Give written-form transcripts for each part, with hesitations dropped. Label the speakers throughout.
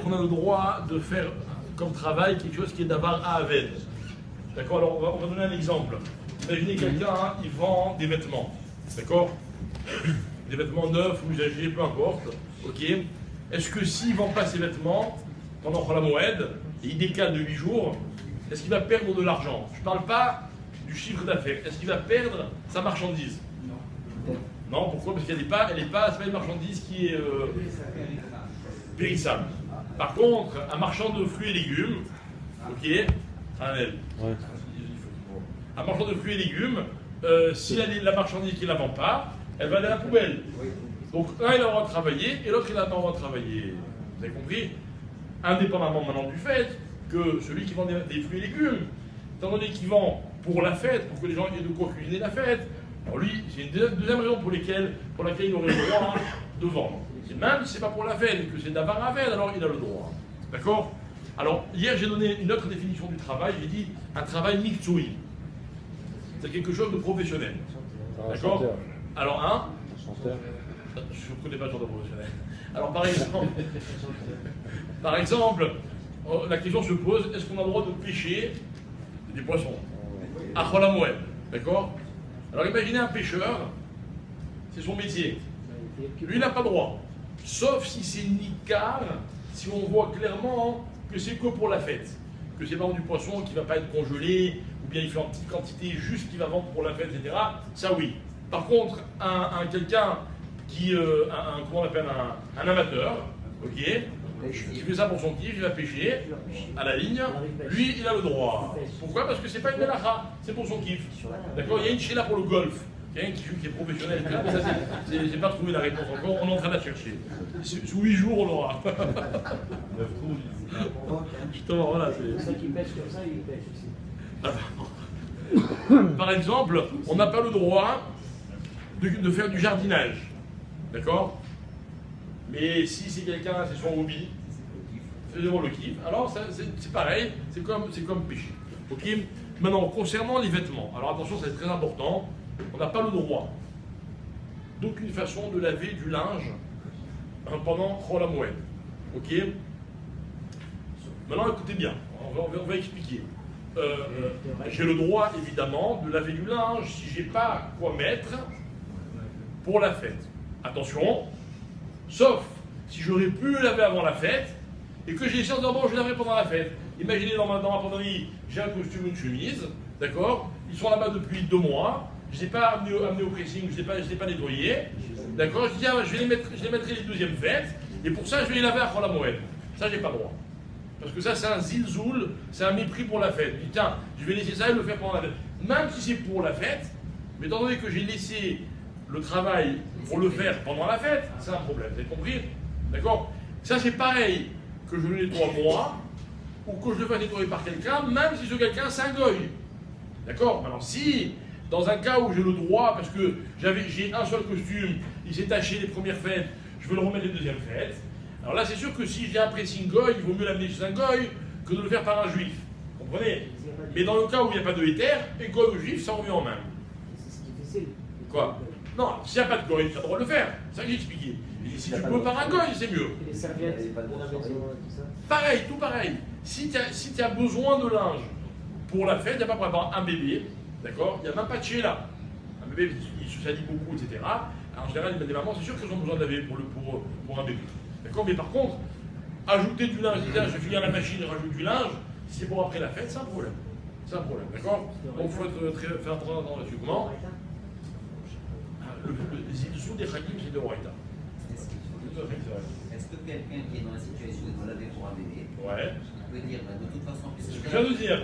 Speaker 1: qu'on a le droit de faire comme travail quelque chose qui est d'avar à aved. D'accord? Alors on va donner un exemple. Imaginez quelqu'un, hein, il vend des vêtements. D'accord? Des vêtements neufs ou usagés, peu importe. Ok? Est-ce que s'il ne vend pas ses vêtements pendant la Moed et il décale de 8 jours, est-ce qu'il va perdre de l'argent? Je ne parle pas du chiffre d'affaires. Est-ce qu'il va perdre sa marchandise? Non, pourquoi? Parce qu'elle n'est pas, c'est pas une marchandise qui est périssable. Par contre, un marchand de fruits et légumes, ok, un marchand de fruits et légumes, si la marchandise qu'il ne la vend pas, elle va aller à la poubelle. Donc un il a le droit de travailler et l'autre il n'a pas le droit de travailler. Vous avez compris? Indépendamment maintenant du fait que celui qui vend des fruits et légumes, étant donné qu'il vend pour la fête, pour que les gens aient de quoi cuisiner la fête, alors lui, c'est une deuxième raison pour laquelle il aurait le droit de vendre. Même si ce n'est pas pour la fête et que c'est d'avoir à fête, alors il a le droit. D'accord? Alors, hier j'ai donné une autre définition du travail, j'ai dit un travail miktsui. C'est quelque chose de professionnel. D'accord? Alors, un chanteur. Je ne connais pas le genre de professionnel. Alors, par exemple, la question se pose, est-ce qu'on a le droit de pêcher des poissons à Chol HaMoed? D'accord? Alors imaginez un pêcheur, c'est son métier. Lui, il n'a pas le droit. Sauf si c'est nicar, si on voit clairement que c'est que pour la fête. Que c'est vraiment du poisson qui ne va pas être congelé, ou bien il fait en petite quantité juste qu'il va vendre pour la fête, etc. Ça oui. Par contre, quelqu'un qui, comment on appelle, un amateur, ok, qui fait ça pour son kiff, il va pêcher à la ligne, lui, il a le droit. Pourquoi? Parce que c'est pas une melacha, c'est pour son kiff. D'accord? Il y a une chéla pour le golf. Quelqu'un qui est professionnel, mais ça, j'ai pas trouvé la réponse encore, on est en train de la chercher. Sous 8 jours, on l'aura. Justement, voilà. C'est ça qui pêche comme ça, il pêche aussi. Par exemple, on n'a pas le droit de faire du jardinage. D'accord? Mais si c'est quelqu'un, c'est son hobby, c'est vraiment le kiff, alors c'est pareil, c'est comme pêcher. Ok? Maintenant, concernant les vêtements, alors attention, c'est très important, on n'a pas le droit d'aucune façon de laver du linge pendant Chol HaMoed. Ok? Maintenant, écoutez bien, on va expliquer. J'ai le droit, évidemment, de laver du linge si j'ai pas quoi mettre pour la fête. Attention, sauf si j'aurais pu le laver avant la fête et que j'ai essayé de dire bon, je laverai pendant la fête. Imaginez dans ma penderie, j'ai un costume, une chemise, d'accord? Ils sont là-bas depuis 2 mois, je ne les ai pas amenés au pressing, je ne les ai pas nettoyés, d'accord? Je dis ah, je les mettrai les deuxièmes fêtes et pour ça je vais les laver à Chol HaMoed. Ça, j'ai pas le droit. Parce que ça, c'est un zilzoul, c'est un mépris pour la fête. Je dis tiens, je vais laisser ça et le faire pendant la fête. Même si c'est pour la fête, mais étant donné que j'ai laissé le travail pour le faire pendant la fête, c'est un problème, vous avez compris? D'accord? Ça c'est pareil que je le nettoie moi, ou que je le fasse nettoyer par quelqu'un, même si ce quelqu'un c'est un goy. D'accord? Alors si, dans un cas où j'ai le droit, parce que j'ai un seul costume, il s'est taché les premières fêtes, je veux le remettre les deuxièmes fêtes, alors là c'est sûr que si j'ai un pressing goy, il vaut mieux l'amener chez un goy que de le faire par un juif. Vous comprenez? Mais dans le cas où il n'y a pas de héter, et goy ou juif, ça revient en main. C'est difficile. Quoi? Non, s'il n'y a pas de goy, tu as le droit de le faire. C'est ça que j'ai expliqué. Et si tu peux par un goy, c'est mieux. Et les serviettes, c'est pas de la maison, tout ça. Pareil, tout pareil. Si tu as besoin de linge pour la fête, il n'y a pas pour avoir un bébé, d'accord? Il n'y a même pas de chez là. Un bébé, il se salit beaucoup, etc. Alors, en général, les mamans, c'est sûr qu'elles ont besoin de laver pour un bébé. D'accord? Mais par contre, ajouter du linge, je finis à la machine et rajoute du linge, si c'est pour après la fête, c'est un problème. C'est un problème, d'accord? Donc il faut faire attention là-dessus. Comment? Les sous des Hakim, c'est de Horaïta.
Speaker 2: Est-ce que quelqu'un qui est dans la situation de laver pour un bébé peut dire de toute façon,
Speaker 1: c'est ce que je viens de dire.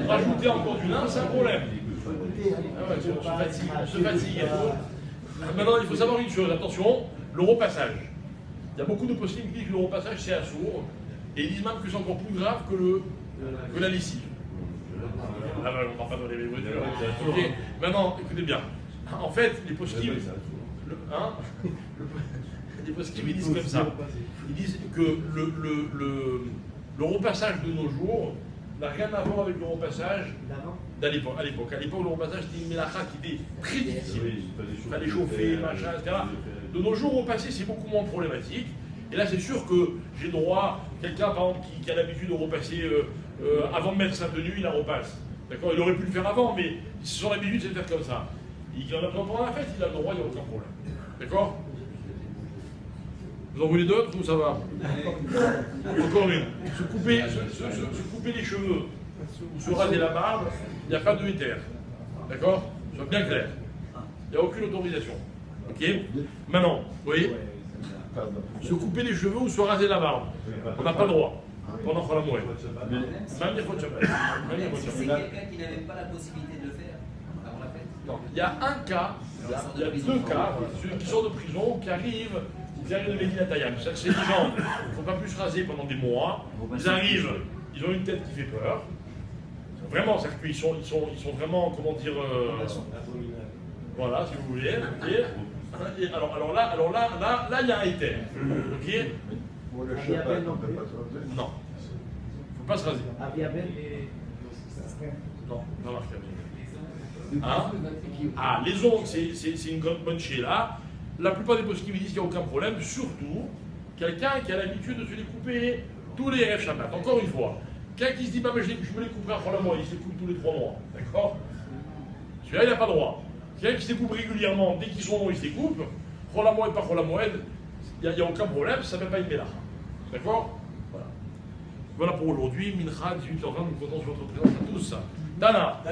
Speaker 1: Rajouter encore du linge, c'est un problème. On se fatigue. Maintenant, il faut savoir une chose, attention, le repassage. Il y a beaucoup de possibles qui disent que le repassage c'est assourd, et ils disent même que c'est encore plus grave que la lessive. Là, on ne parle pas de les voitures. Maintenant, écoutez bien. En fait, les poskim, ils disent comme ça. Ils disent que le repassage de nos jours n'a rien à voir avec le repassage d'à l'époque. À l'époque, le repassage c'était une mélacha qui était très difficile. Il fallait chauffer, machin, etc. De nos jours, repasser, c'est beaucoup moins problématique. Et là, c'est sûr que j'ai droit Quelqu'un, par exemple, qui a l'habitude de repasser avant de mettre sa tenue, il la repasse. D'accord? Il aurait pu le faire avant, mais son habitude, c'est de faire comme ça. Il en a besoin pendant la fête, il a le droit, il n'y a aucun problème. D'accord? Vous en voulez d'autres ou ça va? Encore une. Se couper les cheveux ou se raser la barbe, il n'y a pas de éther. D'accord? Soit bien clair. Il n'y a aucune autorisation. Ok? Maintenant, vous voyez? Se couper les cheveux ou se raser la barbe. On n'a pas le droit. Pendant qu'on la mouille. Même les fautes.
Speaker 2: Si c'est quelqu'un qui n'avait pas la possibilité de le faire avant la fête.
Speaker 1: Non, il y a un cas, il y a deux cas, ceux qui sortent de prison, qui arrivent de Médina Tayam. C'est des gens qui n'ont pas pu se raser pendant des mois. Ils arrivent, ils ont une tête qui fait peur. Vraiment, c'est-à-dire qu'ils sont vraiment, comment dire, voilà, si vous voulez. Et alors là, il y a un éther. Ok? Non. Il ne faut pas se raser. Non, pas marqué. Hein? Ah, les ongles, c'est une bonne là. La plupart des postes qui me disent qu'il n'y a aucun problème, surtout quelqu'un qui a l'habitude de se les couper tous les RF Shabbat. Encore une fois, quelqu'un qui se dit bah, mais je me les couperai après le mois, il se les coupe tous les 3 mois. D'accord? Celui-là, il n'a pas le droit. Quelqu'un qui se les coupe régulièrement, dès qu'ils sont longs, il se les coupe. Rolamoued, pas Rolamoued, il n'y a aucun problème, ça ne fait pas une mélacha. D'accord? Voilà pour aujourd'hui. Mincha, 18h20, nous comptons sur votre présence à tous. Tana.